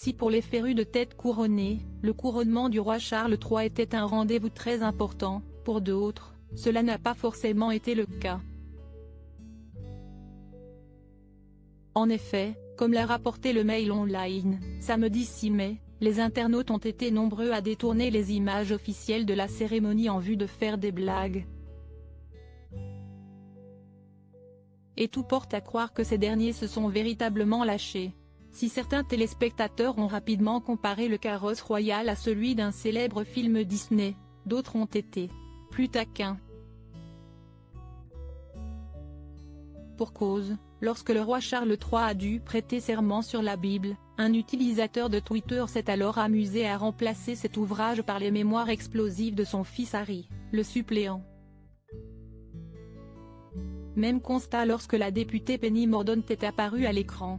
Si pour les férus de tête couronnée, le couronnement du roi Charles III était un rendez-vous très important, pour d'autres, cela n'a pas forcément été le cas. En effet, comme l'a rapporté le Mail Online, samedi 6 mai, les internautes ont été nombreux à détourner les images officielles de la cérémonie en vue de faire des blagues. Et tout porte à croire que ces derniers se sont véritablement lâchés. Si certains téléspectateurs ont rapidement comparé le carrosse royal à celui d'un célèbre film Disney, d'autres ont été plus taquins. Pour cause, lorsque le roi Charles III a dû prêter serment sur la Bible, un utilisateur de Twitter s'est alors amusé à remplacer cet ouvrage par les mémoires explosives de son fils Harry, le suppléant. Même constat lorsque la députée Penny Mordaunt est apparue à l'écran.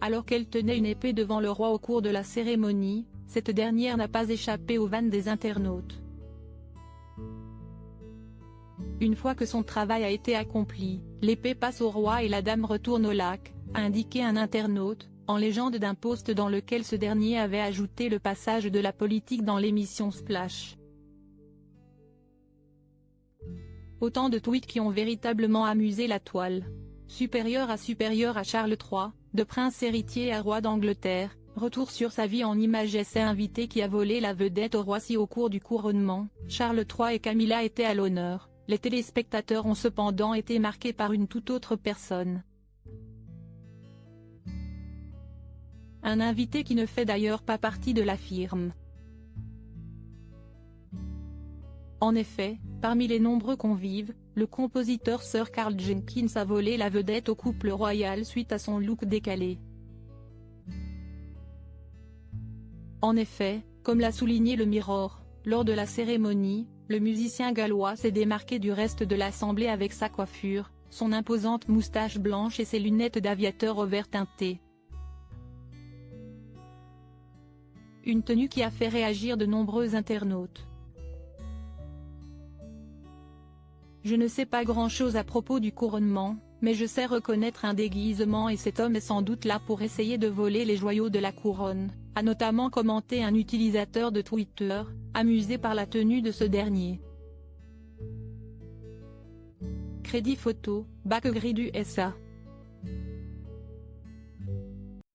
Alors qu'elle tenait une épée devant le roi au cours de la cérémonie, cette dernière n'a pas échappé aux vannes des internautes. Une fois que son travail a été accompli, l'épée passe au roi et la dame retourne au lac, a indiqué un internaute, en légende d'un post dans lequel ce dernier avait ajouté le passage de la politique dans l'émission Splash. Autant de tweets qui ont véritablement amusé la toile. Supérieur à Charles III, de prince héritier à roi d'Angleterre, retour sur sa vie en images. Essai invité qui a volé la vedette au roi. Si au cours du couronnement, Charles III et Camilla étaient à l'honneur, les téléspectateurs ont cependant été marqués par une toute autre personne. Un invité qui ne fait d'ailleurs pas partie de la firme. En effet, parmi les nombreux convives, le compositeur Sir Karl Jenkins a volé la vedette au couple royal suite à son look décalé. En effet, comme l'a souligné le Mirror, lors de la cérémonie, le musicien gallois s'est démarqué du reste de l'assemblée avec sa coiffure, son imposante moustache blanche et ses lunettes d'aviateur au vert teinté. Une tenue qui a fait réagir de nombreux internautes. Je ne sais pas grand-chose à propos du couronnement, mais je sais reconnaître un déguisement et cet homme est sans doute là pour essayer de voler les joyaux de la couronne, a notamment commenté un utilisateur de Twitter, amusé par la tenue de ce dernier. Crédit photo, Backgrid USA.